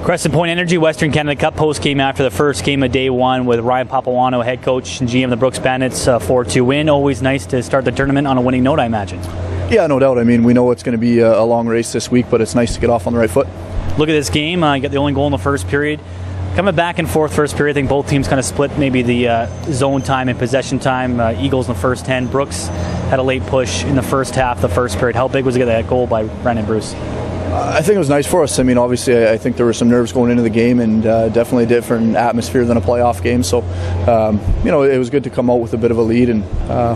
Crescent Point Energy Western Canada Cup post game after the first game of day one with Ryan Papuano, head coach and GM of the Brooks Bandits, 4-2 win. Always nice to start the tournament on a winning note, I imagine. Yeah, no doubt. I mean, we know it's going to be a long race this week, but it's nice to get off on the right foot. Look at this game. You got the only goal in the first period. Coming back and forth first period, I think both teams kind of split maybe the zone time and possession time. Eagles in the first 10. Brooks had a late push in the first half, the first period. How big was to get that goal by Brandon Bruce? I think it was nice for us. I mean, obviously, I think there were some nerves going into the game, and definitely a different atmosphere than a playoff game. So, it was good to come out with a bit of a lead, and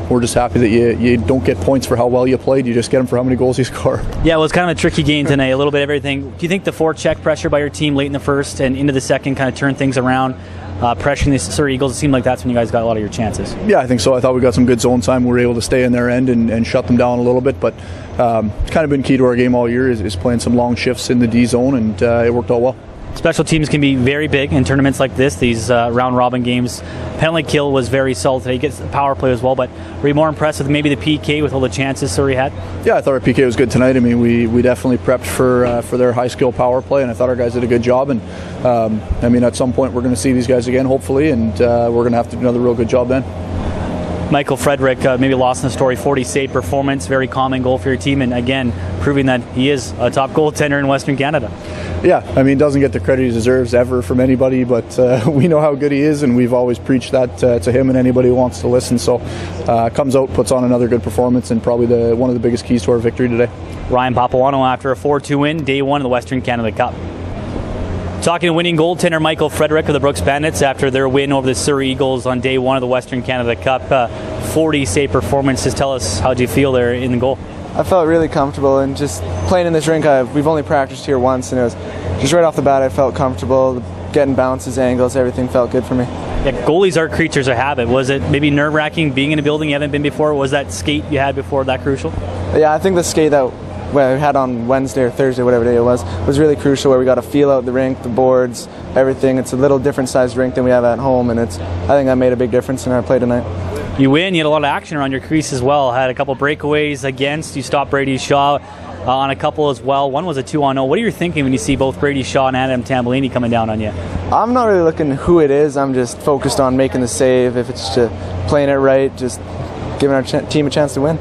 we're just happy that you don't get points for how well you played. You just get them for how many goals you score. Yeah, well, it was kind of a tricky game tonight, a little bit of everything. Do you think the forecheck pressure by your team late in the first and into the second kind of turned things around? Pressuring the Surrey Eagles, it seemed like that's when you guys got a lot of your chances. Yeah, I think so. I thought we got some good zone time. We were able to stay in their end and shut them down a little bit, but it's kind of been key to our game all year is playing some long shifts in the D zone, and it worked out well. Special teams can be very big in tournaments like this, these round-robin games. Penalty kill was very solid today. He gets the power play as well, but were you more impressed with maybe the PK with all the chances Surrey had? Yeah, I thought our PK was good tonight. I mean, we definitely prepped for their high-skill power play, and I thought our guys did a good job. And, at some point we're going to see these guys again, hopefully, and we're going to have to do another real good job then. Michael Frederick, maybe lost in the story, 40-save performance, very common goal for your team, and again, proving that he is a top goaltender in Western Canada. Yeah, I mean, doesn't get the credit he deserves ever from anybody, but we know how good he is, and we've always preached that to him and anybody who wants to listen. So comes out, puts on another good performance, and probably one of the biggest keys to our victory today. Ryan Papuano after a 4-2 win, day one of the Western Canada Cup. Talking to winning goaltender Michael Frederick of the Brooks Bandits after their win over the Surrey Eagles on day one of the Western Canada Cup. 40-save performance. Just tell us, how did you feel there in the goal? I felt really comfortable, and just playing in this rink, we've only practiced here once, and it was just right off the bat I felt comfortable. Getting bounces, angles, everything felt good for me. Yeah, goalies are creatures of habit. Was it maybe nerve-wracking being in a building you haven't been before? Was that skate you had before that crucial? Yeah, I think the skate that we had on Wednesday or Thursday, whatever day it was really crucial, where we got to feel out the rink, the boards, everything. It's a little different sized rink than we have at home, and I think that made a big difference in our play tonight. You win, you had a lot of action around your crease as well. Had a couple breakaways against, you stopped Brady Shaw on a couple as well. One was a 2-on-0. What are you thinking when you see both Brady Shaw and Adam Tambolini coming down on you? I'm not really looking who it is. I'm just focused on making the save. If it's just playing it right, just giving our team a chance to win.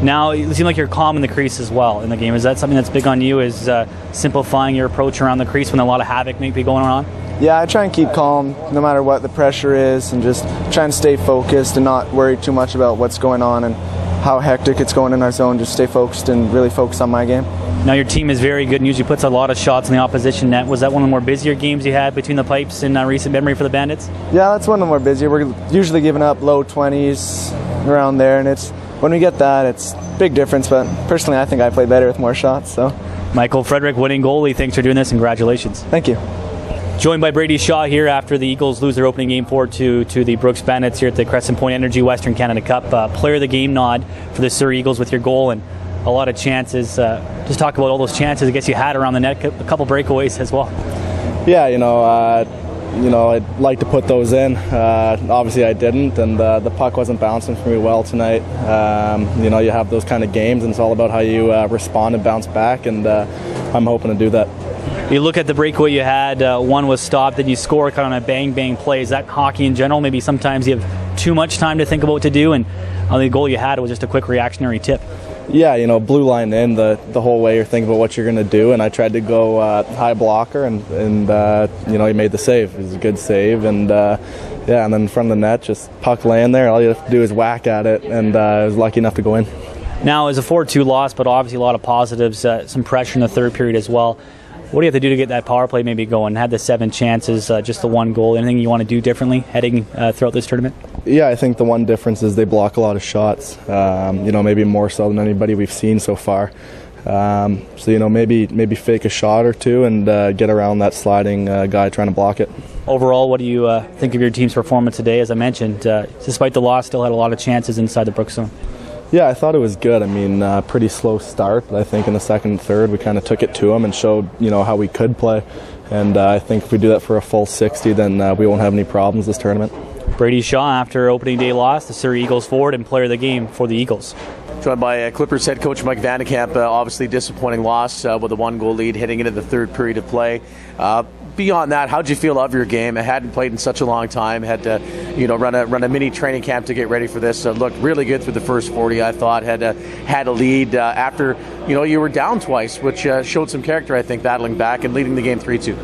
Now, you seem like you're calm in the crease as well in the game. Is that something that's big on you, is simplifying your approach around the crease when a lot of havoc may be going on? Yeah, I try and keep calm no matter what the pressure is, and just try and stay focused and not worry too much about what's going on and how hectic it's going in our zone. Just stay focused and really focus on my game. Now, your team is very good and usually puts a lot of shots in the opposition net. Was that one of the more busier games you had between the pipes in recent memory for the Bandits? Yeah, that's one of the more busier. We're usually giving up low 20s around there, and when we get that, it's a big difference. But personally, I think I play better with more shots. So, Michael Frederick, winning goalie. Thanks for doing this, and congratulations. Thank you. Joined by Brady Shaw here after the Eagles lose their opening game 4-2 to the Brooks Bandits here at the Crescent Point Energy Western Canada Cup. Player of the game nod for the Surrey Eagles with your goal and a lot of chances. Just talk about all those chances I guess you had around the net, a couple breakaways as well. Yeah, I'd like to put those in. Obviously I didn't, and the puck wasn't bouncing for me well tonight. You have those kind of games, and it's all about how you respond and bounce back, and I'm hoping to do that. You look at the breakaway you had, one was stopped, then you score kind of on a bang-bang play. Is that hockey in general? Maybe sometimes you have too much time to think about what to do, and on the goal you had, it was just a quick reactionary tip. Yeah, blue line in the whole way you're thinking about what you're going to do, and I tried to go high blocker, and he made the save. It was a good save, and and then in front of the net, just puck laying there, all you have to do is whack at it, and I was lucky enough to go in. Now, it was a 4-2 loss, but obviously a lot of positives, some pressure in the third period as well. What do you have to do to get that power play maybe going? Had the 7 chances, just the 1 goal. Anything you want to do differently heading throughout this tournament? Yeah, I think the one difference is they block a lot of shots. Maybe more so than anybody we've seen so far. Maybe fake a shot or two and get around that sliding guy trying to block it. Overall, what do you think of your team's performance today? As I mentioned, despite the loss, still had a lot of chances inside the Brooks zone. Yeah, I thought it was good. I mean, pretty slow start, but I think in the second and third we kind of took it to them and showed, how we could play. And I think if we do that for a full 60, then we won't have any problems this tournament. Brady Shaw, after opening day loss, the Surrey Eagles forward and player of the game for the Eagles. Joined by Clippers head coach Mike Vandekamp. Obviously disappointing loss with a 1-goal lead heading into the third period of play. Beyond that, how'd you feel of your game? I hadn't played in such a long time. Had to, run a mini training camp to get ready for this. Looked really good through the first 40. I thought had a lead after you were down twice, which showed some character. I think battling back and leading the game 3-2.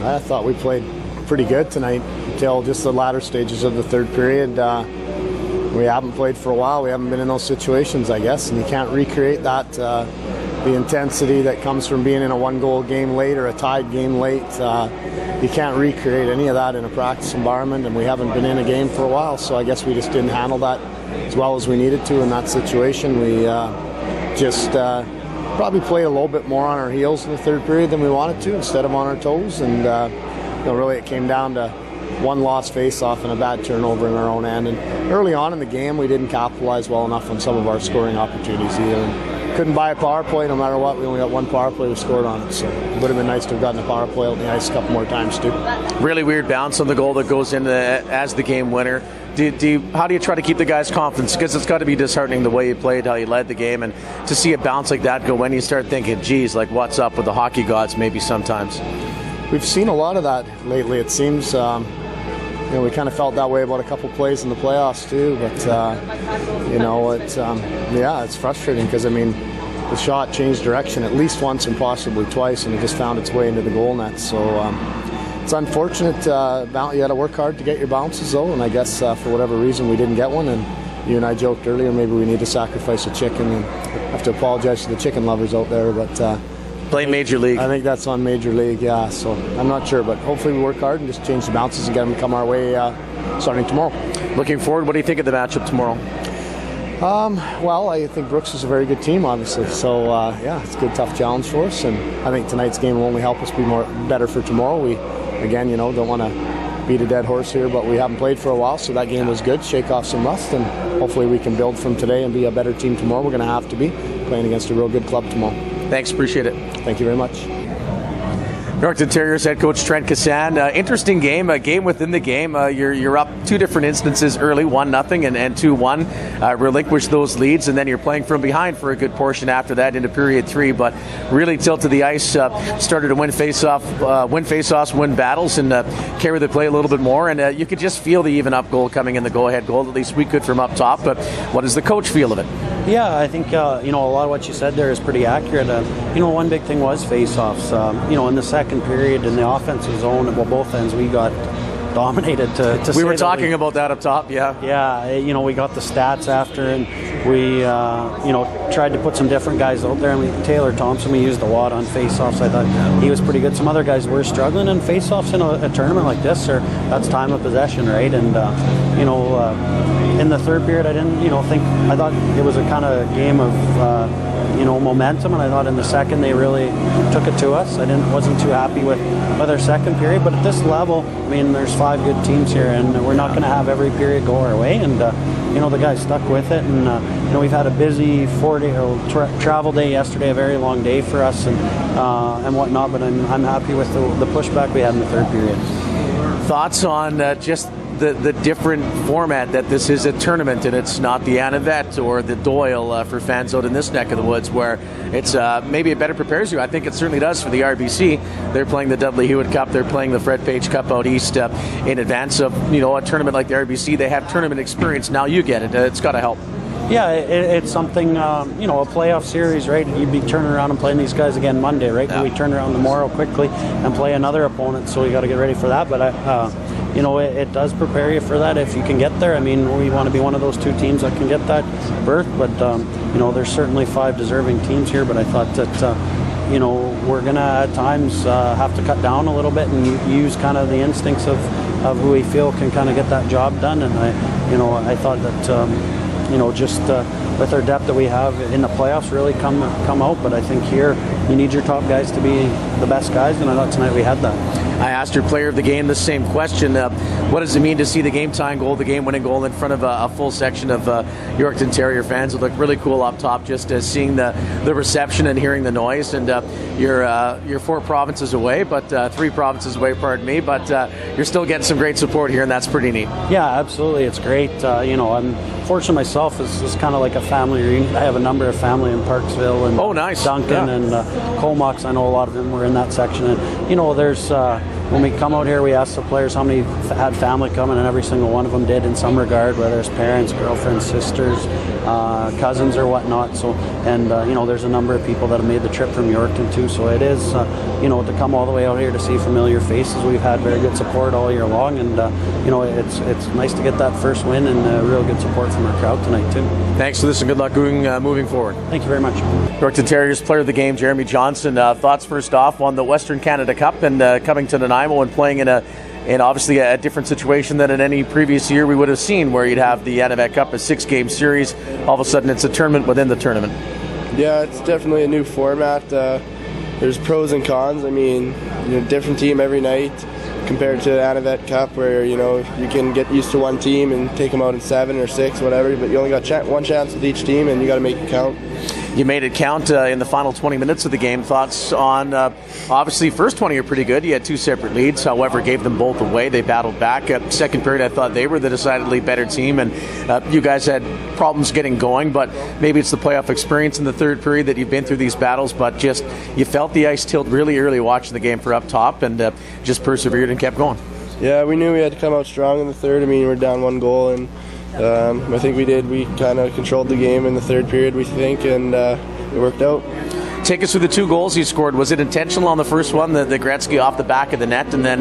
I thought we played pretty good tonight until just the latter stages of the third period. We haven't played for a while. We haven't been in those situations, I guess, and you can't recreate that. The intensity that comes from being in a 1-goal game late or a tied game late, you can't recreate any of that in a practice environment, and we haven't been in a game for a while, so I guess we just didn't handle that as well as we needed to in that situation. We just probably played a little bit more on our heels in the third period than we wanted to instead of on our toes, and really it came down to one lost face-off and a bad turnover in our own end. And early on in the game, we didn't capitalize well enough on some of our scoring opportunities either. And couldn't buy a power play no matter what. We only got one power play we scored on it, so it would have been nice to have gotten a power play out in the ice a couple more times too. Really weird bounce on the goal that goes in as the game winner. How do you try to keep the guys' confidence? Because it's got to be disheartening the way you played, how you led the game, and to see a bounce like that go in, you start thinking, geez, like what's up with the hockey gods maybe sometimes. We've seen a lot of that lately, it seems. We kind of felt that way about a couple plays in the playoffs too, but it's frustrating because the shot changed direction at least once and possibly twice, and it just found its way into the goal net. So it's unfortunate. You got to work hard to get your bounces though, and I guess for whatever reason we didn't get one. And you and I joked earlier maybe we need to sacrifice a chicken, and I have to apologize to the chicken lovers out there, but. Blame Major League. I think that's on Major League, yeah. So I'm not sure, but hopefully we work hard and just change the bounces and get them to come our way starting tomorrow. Looking forward. What do you think of the matchup tomorrow? Well, I think Brooks is a very good team, obviously. So it's a good, tough challenge for us, and I think tonight's game will only help us be better for tomorrow. We, again, don't want to beat a dead horse here, but we haven't played for a while, so that game was good. Shake off some rust, and hopefully we can build from today and be a better team tomorrow. We're going to have to be playing against a real good club tomorrow. Thanks, appreciate it. Thank you very much. Yorkton Terriers head coach Trent Crescent. Interesting game, a game within the game. You're up two different instances early, 1-0 and 2-1. Relinquish those leads, and then you're playing from behind for a good portion after that into period 3. But really tilted the ice, started to win face-offs, win battles, and carry the play a little bit more. And you could just feel the even up goal coming in, the go-ahead goal. At least we could from up top. But what does the coach feel of it? Yeah, I think a lot of what you said there is pretty accurate. One big thing was face-offs. In the second period in the offensive zone, well, both ends we got dominated. We were talking about that up top, yeah. Yeah, we got the stats after, and we tried to put some different guys out there. Taylor Thompson we used a lot on face-offs. I thought he was pretty good. Some other guys were struggling, and face-offs in a tournament like this, that's time of possession, right? And in the third period, I thought it was a kind of game of momentum, and I thought in the second they really took it to us. I wasn't too happy with our second period, but at this level, there's 5 good teams here, and we're not going to have every period go our way. And the guys stuck with it, and we've had a busy 4-day travel day yesterday, a very long day for us, and whatnot. But I'm happy with the pushback we had in the third period. Thoughts on just the different format that this is a tournament, and it's not the Anavet or the Doyle for fans out in this neck of the woods, where it's maybe it better prepares you. I think it certainly does for the RBC. They're playing the Dudley Hewitt Cup, they're playing the Fred Page Cup out east in advance of a tournament like the RBC. They have tournament experience. Now you get it. It's got to help. Yeah, it's something, a playoff series, right? You'd be turning around and playing these guys again Monday, right? Yeah. We turn around tomorrow quickly and play another opponent, so you got to get ready for that. But it does prepare you for that if you can get there. We want to be one of those 2 teams that can get that berth, but there's certainly 5 deserving teams here. But I thought that we're gonna at times have to cut down a little bit and use kind of the instincts of who we feel can kind of get that job done. And I thought that just with our depth that we have in the playoffs really come out. But I think here you need your top guys to be the best guys, and I thought tonight we had that. I asked your player of the game the same question. What does it mean to see the game-tying goal, the game-winning goal in front of a full section of Yorkton Terrier fans? It looked really cool up top, just seeing the reception and hearing the noise. And you're 4 provinces away, but 3 provinces away, pardon me. But you're still getting some great support here, and that's pretty neat. Yeah, absolutely. It's great. I'm fortunate myself is kind of like a family reunion. I have a number of family in Parksville and nice. Duncan and Comox. I know a lot of them were in that section. And there's when we come out here, we ask the players how many had family coming, and every single one of them did in some regard, whether it's parents, girlfriends, sisters, cousins, or whatnot. So, and there's a number of people that have made the trip from Yorkton too. So it is, to come all the way out here to see familiar faces. We've had very good support all year long, and it's nice to get that first win and real good support from our crowd tonight too. Thanks for this and good luck moving forward. Thank you very much. Yorkton Terriers player of the game, Jeremy Johnson. Thoughts first off on the Western Canada Cup and coming to Nanaimo and playing in obviously a different situation than in any previous year we would have seen, where you'd have the Anavet Cup, a 6-game series. All of a sudden it's a tournament within the tournament. Yeah, it's definitely a new format. There's pros and cons. I mean, different team every night compared to the Anavet Cup, where you can get used to one team and take them out in 7 or 6, whatever, but you only got one chance with each team and you got to make it count. You made it count in the final 20 minutes of the game. Thoughts on, obviously, first 20 are pretty good. You had 2 separate leads, however, gave them both away. They battled back. Second period, I thought they were the decidedly better team, and you guys had problems getting going, but maybe it's the playoff experience in the third period that you've been through these battles, but just you felt the ice tilt really early watching the game for up top and just persevered and kept going. Yeah, we knew we had to come out strong in the third. I mean, we're down 1 goal, and I think we did. We kind of controlled the game in the third period, we think, and it worked out. Take us through the 2 goals you scored. Was it intentional on the first one, the Gretzky off the back of the net, and then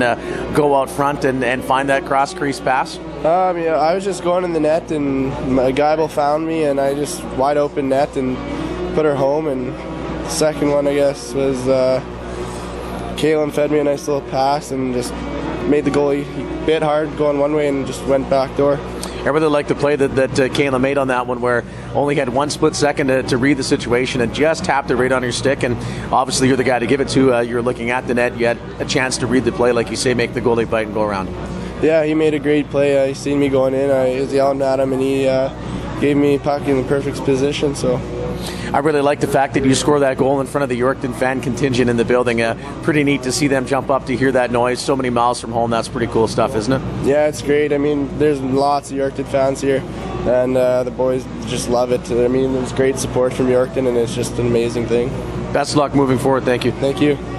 go out front and find that cross-crease pass? I was just going in the net, and a guy found me, and I just wide open net and put her home. And the second one, I guess, was Kalen fed me a nice little pass and just made the goalie bit hard going one way and just went back door. I really like the play that Kayla made on that one, where only had 1 split second to read the situation and just tapped it right on your stick. And obviously you're the guy to give it to. You were looking at the net. You had a chance to read the play, like you say, make the goalie bite and go around. Yeah, he made a great play. He seen me going in. I was yelling at him, and he gave me a puck in the perfect position. So I really like the fact that you score that goal in front of the Yorkton fan contingent in the building. Pretty neat to see them jump up to hear that noise so many miles from home. That's pretty cool stuff, isn't it? Yeah, it's great. I mean, there's lots of Yorkton fans here, and the boys just love it. I mean, there's great support from Yorkton, and it's just an amazing thing. Best of luck moving forward. Thank you. Thank you.